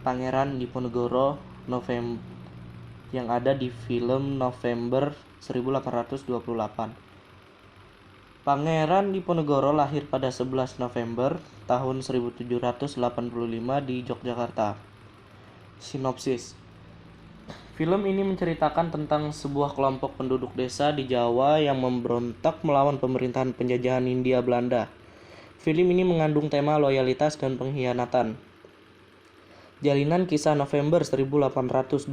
Pangeran Diponegoro yang ada di film November 1828. Pangeran Diponegoro lahir pada 11 November tahun 1785 di Yogyakarta. Sinopsis. Film ini menceritakan tentang sebuah kelompok penduduk desa di Jawa yang memberontak melawan pemerintahan penjajahan Hindia Belanda. Film ini mengandung tema loyalitas dan pengkhianatan. Jalinan kisah November 1828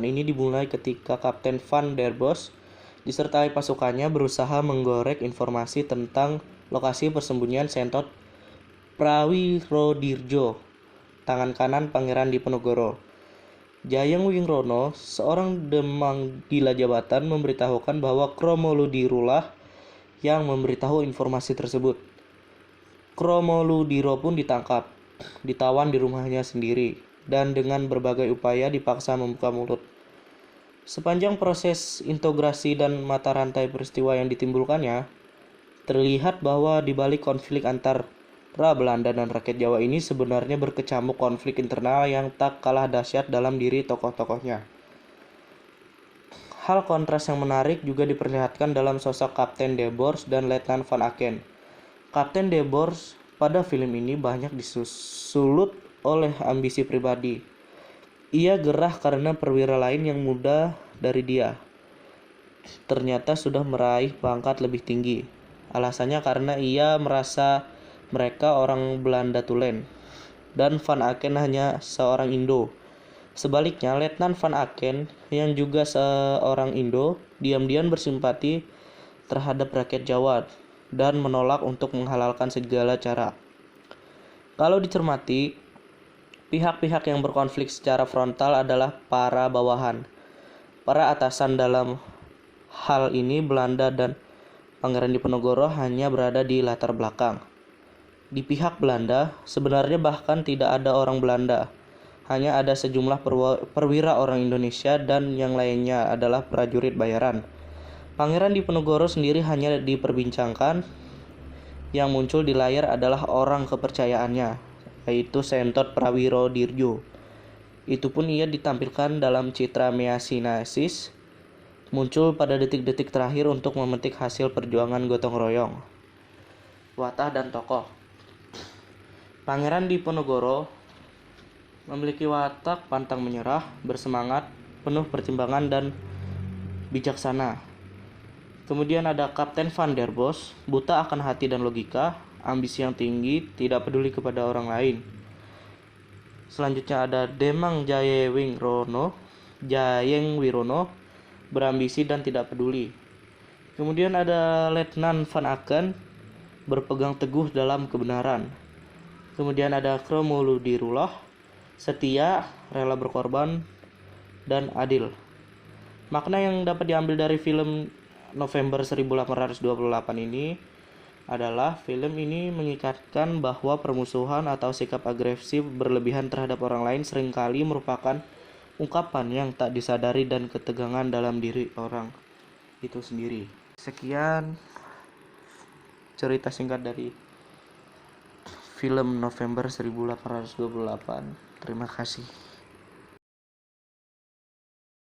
ini dimulai ketika Kapten Van der Bos disertai pasukannya berusaha menggorek informasi tentang lokasi persembunyian Sentot Prawirodirjo, tangan kanan Pangeran Diponegoro. Jayeng Wingrono, seorang demang gila jabatan, memberitahukan bahwa Kromoludiro yang memberitahu informasi tersebut. Kromoludiro pun ditangkap, ditawan di rumahnya sendiri, dan dengan berbagai upaya dipaksa membuka mulut. Sepanjang proses integrasi dan mata rantai peristiwa yang ditimbulkannya, terlihat bahwa di balik konflik antara Belanda dan rakyat Jawa ini sebenarnya berkecamuk konflik internal yang tak kalah dahsyat dalam diri tokoh-tokohnya. Hal kontras yang menarik juga diperlihatkan dalam sosok Kapten de Bors dan Letnan Van Aken. Kapten de Bors pada film ini banyak disulut oleh ambisi pribadi. Ia gerah karena perwira lain yang muda dari dia ternyata sudah meraih pangkat lebih tinggi. Alasannya karena ia merasa mereka orang Belanda tulen, dan Van Aken hanya seorang Indo. Sebaliknya, Letnan Van Aken yang juga seorang Indo, diam-diam bersimpati terhadap rakyat Jawa dan menolak untuk menghalalkan segala cara. Kalau dicermati, pihak-pihak yang berkonflik secara frontal adalah para bawahan. Para atasan dalam hal ini Belanda dan Pangeran Diponegoro hanya berada di latar belakang. Di pihak Belanda, sebenarnya bahkan tidak ada orang Belanda. Hanya ada sejumlah perwira orang Indonesia dan yang lainnya adalah prajurit bayaran. Pangeran Diponegoro sendiri hanya diperbincangkan. Yang muncul di layar adalah orang kepercayaannya, yaitu Sentot Prawirodirjo. Itu pun ia ditampilkan dalam citra Measinasis, muncul pada detik-detik terakhir untuk memetik hasil perjuangan gotong royong. Watak dan tokoh. Pangeran Diponegoro memiliki watak pantang menyerah, bersemangat, penuh pertimbangan dan bijaksana. Kemudian ada Kapten Van der Bos, buta akan hati dan logika, ambisi yang tinggi, tidak peduli kepada orang lain. Selanjutnya ada Demang Jayeng Wirono, berambisi dan tidak peduli. Kemudian ada Letnan Van Aken, berpegang teguh dalam kebenaran. Kemudian ada Kromoludiro, setia, rela berkorban, dan adil. Makna yang dapat diambil dari film November 1828 ini adalah film ini mengikatkan bahwa permusuhan atau sikap agresif berlebihan terhadap orang lain seringkali merupakan ungkapan yang tak disadari dan ketegangan dalam diri orang itu sendiri. Sekian cerita singkat dari film November 1828. Terima kasih.